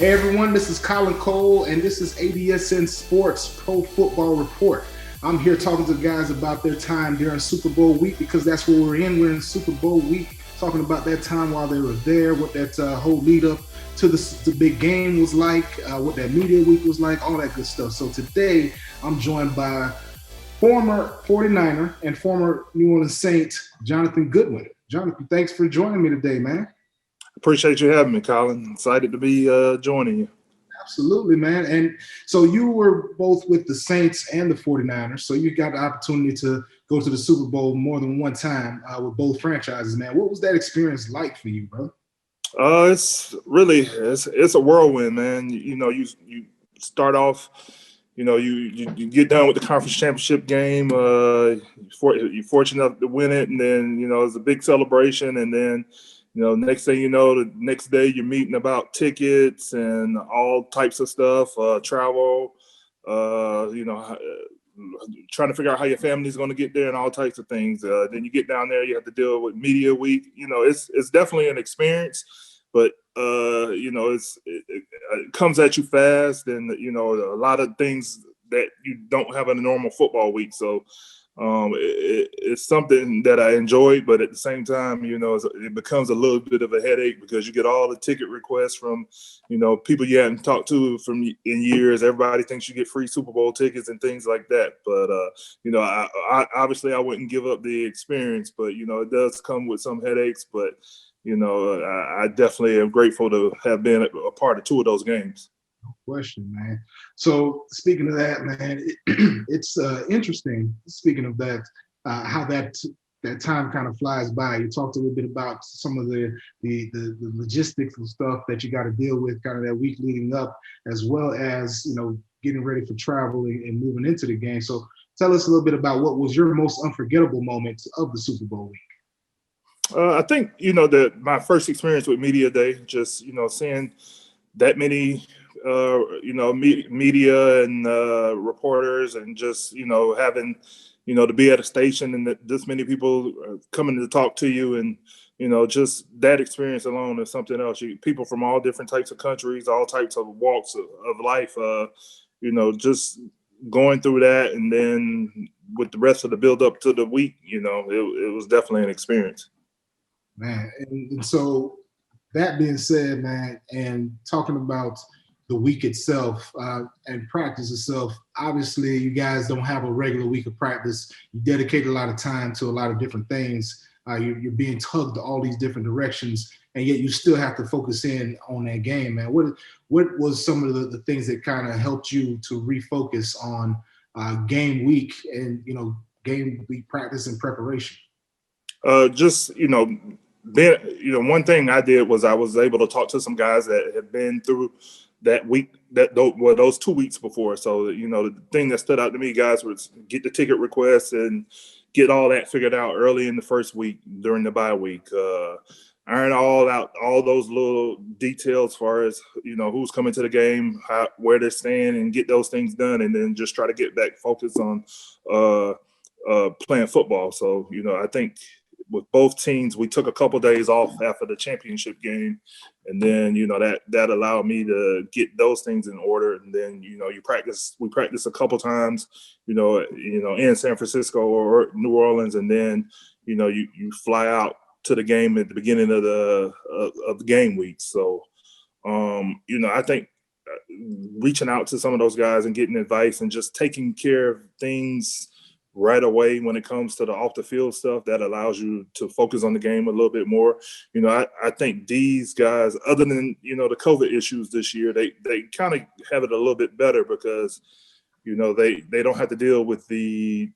Hey everyone, this is Colin Cole, and this is ADSN Sports Pro Football Report. I'm here talking to the guys about their time during Super Bowl week because that's what we're in. We're in Super Bowl week, talking about that time while they were there, what that whole lead up to the big game was like, what that media week was like, all that good stuff. So today, I'm joined by former 49er and former New Orleans Saint, Jonathan Goodwin. Jonathan, thanks for joining me today, man. Appreciate you having me, Colin. Excited to be joining you. Absolutely, man. And so you were both with the Saints and the 49ers, so you got the opportunity to go to the Super Bowl more than one time with both franchises, man. What was that experience like for you, bro? It's a whirlwind, man. You start off, you get done with the conference championship game. You're fortunate enough to win it, and then it's a big celebration, and then next thing you know, the next day you're meeting about tickets and all types of stuff, travel, trying to figure out how your family's going to get there and all types of things. Then you get down there, you have to deal with media week. It's definitely an experience, but it comes at you fast, and a lot of things that you don't have in a normal football week. So it's something that I enjoyed, but at the same time, it becomes a little bit of a headache because you get all the ticket requests from, people you haven't talked to in years. Everybody thinks you get free Super Bowl tickets and things like that. But, I obviously I wouldn't give up the experience, but, it does come with some headaches. But, I definitely am grateful to have been a part of two of those games. Question, man. So speaking of that, man, it's interesting. Speaking of that, how that time kind of flies by. You talked a little bit about some of the logistics and stuff that you got to deal with, kind of that week leading up, as well as getting ready for travel and moving into the game. So tell us a little bit about what was your most unforgettable moment of the Super Bowl week. I think that my first experience with media day, just seeing that many media and reporters, and just having to be at a station and this many people coming to talk to you, and just that experience alone is something else. People from all different types of countries, all types of walks of life, just going through that, and then with the rest of the build up to the week, it was definitely an experience, man. And so that being said, man, and talking about the week itself and practice itself, obviously you guys don't have a regular week of practice. You dedicate a lot of time to a lot of different things. You're being tugged all these different directions, and yet you still have to focus in on that game, man. What was some of the things that kind of helped you to refocus on game week and game week practice and preparation? One thing I did was I was able to talk to some guys that had been through that week, those 2 weeks before. So, the thing that stood out to me, guys, was get the ticket requests and get all that figured out early in the first week during the bye week. Iron all those little details as far as, who's coming to the game, where they're staying, and get those things done. And then just try to get back focused on playing football. So, I think with both teams, we took a couple of days off after the championship game, and then that allowed me to get those things in order. And then we practice a couple times, in San Francisco or New Orleans, and then you fly out to the game at the beginning of the game week. So I think reaching out to some of those guys and getting advice and just taking care of things right away when it comes to the off the field stuff, that allows you to focus on the game a little bit more. I think these guys, other than the COVID issues this year, they kind of have it a little bit better because they don't have to deal with the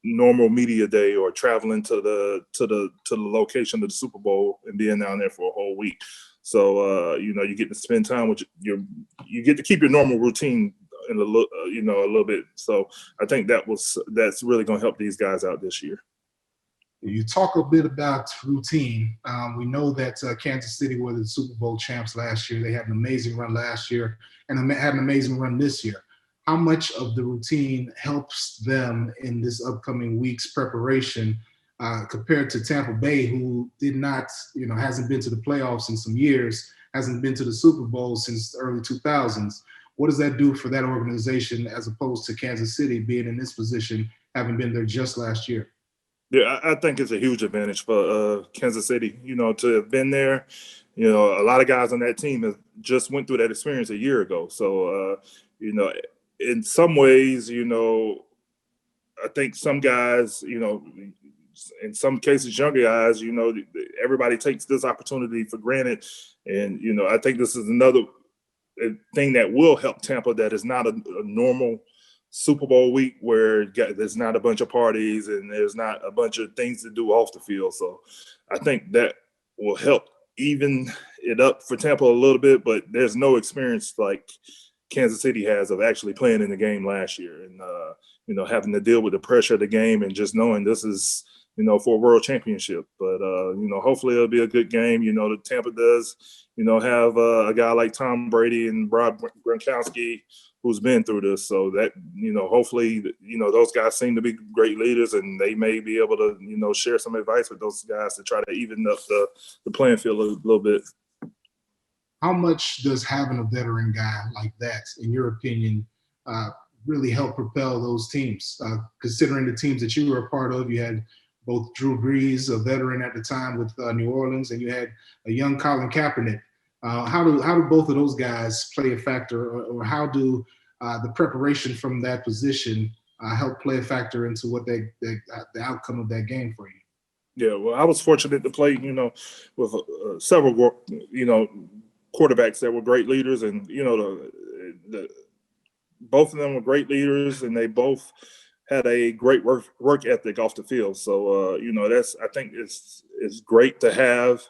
normal media day or traveling to the location of the Super Bowl and being down there for a whole week. So you get to spend time with you get to keep your normal routine in a little bit. So I think that's really going to help these guys out this year. You talk a bit about routine. We know that Kansas City were the Super Bowl champs last year. They had an amazing run last year and had an amazing run this year. How much of the routine helps them in this upcoming week's preparation compared to Tampa Bay, who did not, hasn't been to the playoffs in some years? hasn't been to the Super Bowl since the early 2000s. What does that do for that organization as opposed to Kansas City being in this position, having been there just last year? Yeah, I think it's a huge advantage for Kansas City, to have been there. A lot of guys on that team have just went through that experience a year ago. So, in some ways, I think some guys, in some cases, younger guys, everybody takes this opportunity for granted. And, I think this is another thing that will help Tampa that is not a normal Super Bowl week where there's not a bunch of parties and there's not a bunch of things to do off the field. So I think that will help even it up for Tampa a little bit, but there's no experience like Kansas City has of actually playing in the game last year and, having to deal with the pressure of the game and just knowing this is, for a world championship. But, hopefully it'll be a good game. The Tampa does, have a guy like Tom Brady and Rob Gronkowski who's been through this. So that, hopefully, those guys seem to be great leaders and they may be able to, share some advice with those guys to try to even up the playing field a little bit. How much does having a veteran guy like that, in your opinion, really help propel those teams? Considering the teams that you were a part of, you had both Drew Brees, a veteran at the time with New Orleans, and you had a young Colin Kaepernick. How do both of those guys play a factor, or how do the preparation from that position help play a factor into what the outcome of that game for you? Yeah, well, I was fortunate to play, with several, quarterbacks that were great leaders, and both of them were great leaders, and they both had a great work ethic off the field. So I think it's great to have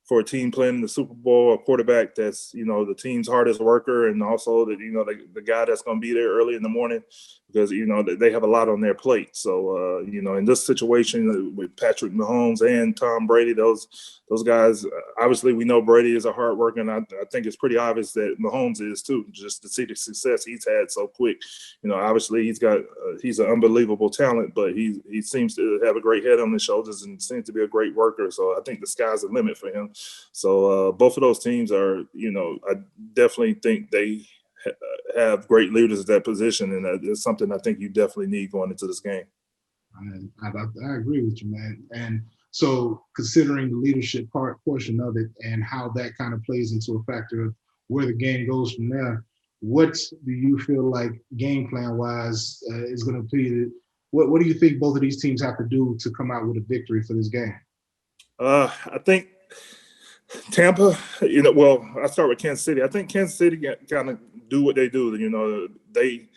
for a team playing in the Super Bowl, a quarterback that's, the team's hardest worker, and also that, the guy that's going to be there early in the morning because, they have a lot on their plate. So, in this situation with Patrick Mahomes and Tom Brady, those guys, obviously we know Brady is a hard worker, and I think it's pretty obvious that Mahomes is too, just to see the success he's had so quick. Obviously he's an unbelievable talent, but he seems to have a great head on his shoulders and seems to be a great worker. So I think the sky's the limit for him. So both of those teams are, I definitely think they have great leaders at that position, and it's something I think you definitely need going into this game. I agree with you, man. And so considering the leadership portion of it and how that kind of plays into a factor of where the game goes from there, what do you feel like game plan wise is going to be? What do you think both of these teams have to do to come out with a victory for this game? I think Tampa, well, I start with Kansas City. I think Kansas City kind of do what they do. They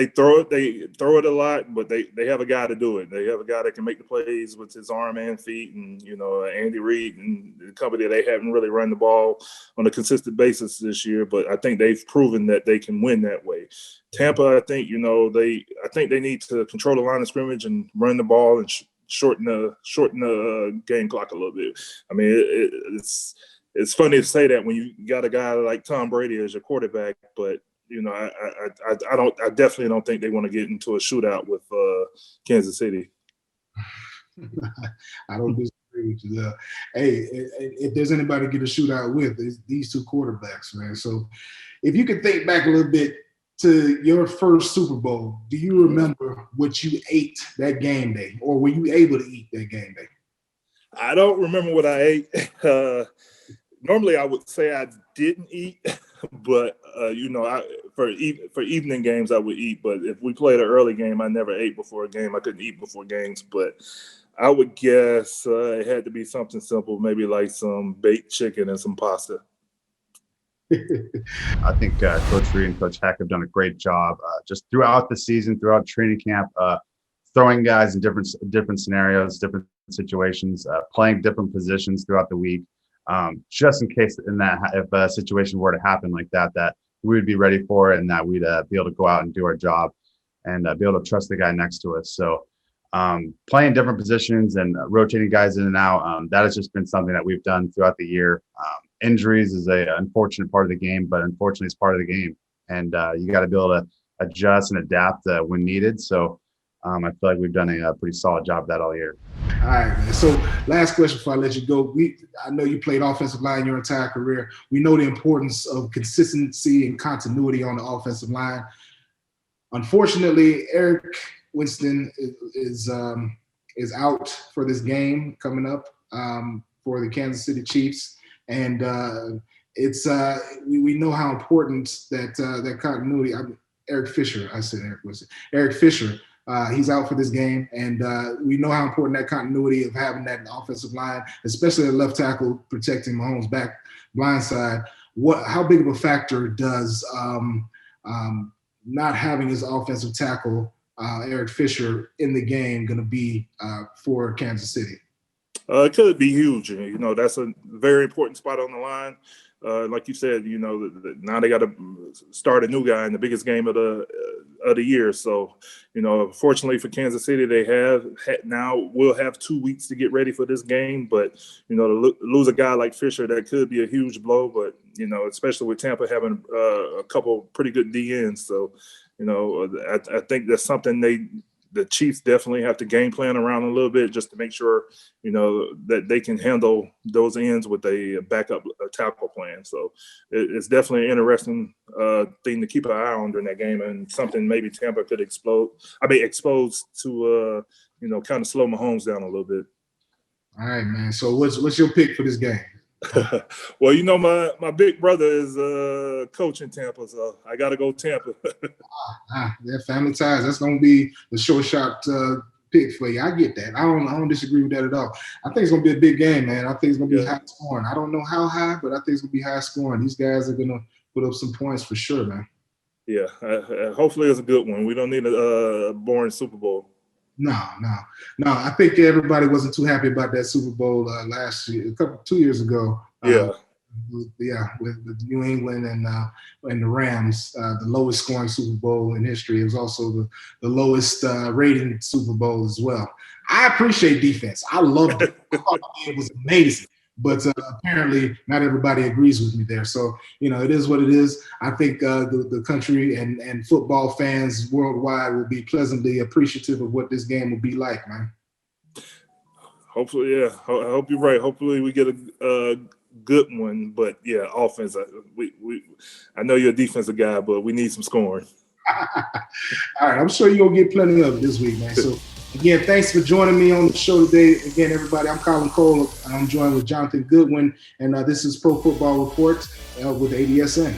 throw it a lot, but they have a guy to do it. They have a guy that can make the plays with his arm and feet, and Andy Reid and the company. They haven't really run the ball on a consistent basis this year, but I think they've proven that they can win that way. Tampa, I think they need to control the line of scrimmage and run the ball and shorten the game clock a little bit. I mean, it's funny to say that when you got a guy like Tom Brady as your quarterback, but I definitely don't think they want to get into a shootout with Kansas City. I don't disagree with you there. Hey, if there's anybody to get a shootout with, it's these two quarterbacks, man. So if you could think back a little bit to your first Super Bowl, do you remember what you ate that game day, or were you able to eat that game day? I don't remember what I ate. Normally, I would say I didn't eat, but for evening games I would eat. But if we played an early game, I never ate before a game. I couldn't eat before games, but I would guess it had to be something simple, maybe like some baked chicken and some pasta. I think Coach Reid and Coach Heck have done a great job just throughout the season, throughout training camp, throwing guys in different scenarios, different situations, playing different positions throughout the week, just in case if a situation were to happen like that we would be ready for it and that we'd be able to go out and do our job and be able to trust the guy next to us. So playing different positions and rotating guys in and out, that has just been something that we've done throughout the year. Injuries is an unfortunate part of the game, but unfortunately it's part of the game. And you got to be able to adjust and adapt when needed. So I feel like we've done a pretty solid job of that all year. All right, man. So last question before I let you go. I know you played offensive line your entire career. We know the importance of consistency and continuity on the offensive line. Unfortunately, Eric Winston is out for this game coming up for the Kansas City Chiefs, and we know how important that continuity. Eric Fisher, I said Eric Winston. Eric Fisher. He's out for this game, and we know how important that continuity of having that offensive line, especially the left tackle protecting Mahomes' back blind side. How big of a factor does not having his offensive tackle, Eric Fisher, in the game going to be for Kansas City? It could be huge. You know, that's a very important spot on the line. Like you said, you know, now they got to start a new guy in the biggest game of the year. So, you know, fortunately for Kansas City, they will have 2 weeks to get ready for this game. But, you know, to lose a guy like Fisher, that could be a huge blow. But, you know, especially with Tampa having a couple pretty good DNs. So, you know, I think that's something the Chiefs definitely have to game plan around a little bit just to make sure, you know, that they can handle those ends with a backup tackle plan. So it's definitely an interesting thing to keep an eye on during that game, and something maybe Tampa could expose to, you know, kind of slow Mahomes down a little bit. All right, man. So what's your pick for this game? Well, you know, my big brother is coach in Tampa, so I got to go Tampa. Yeah, family ties. That's going to be the short shot pick for you. I get that. I don't disagree with that at all. I think it's going to be a big game, man. I think it's going to be high scoring. I don't know how high, but I think it's going to be high scoring. These guys are going to put up some points for sure, man. Yeah, hopefully it's a good one. We don't need a boring Super Bowl. No. I think everybody wasn't too happy about that Super Bowl last year, 2 years ago. With New England and the Rams, the lowest scoring Super Bowl in history. It was also the lowest rating Super Bowl as well. I appreciate defense. I loved it. I thought it was amazing. But apparently not everybody agrees with me there. So, you know, it is what it is. I think the country and football fans worldwide will be pleasantly appreciative of what this game will be like, man. Hopefully, yeah. I hope you're right. Hopefully we get a good one. But, yeah, offense. I know you're a defensive guy, but we need some scoring. All right. I'm sure you'll get plenty of it this week, man. So, again, thanks for joining me on the show today. Again, everybody, I'm Colin Cole. I'm joined with Jonathan Goodwin, and this is Pro Football Report with ADSN.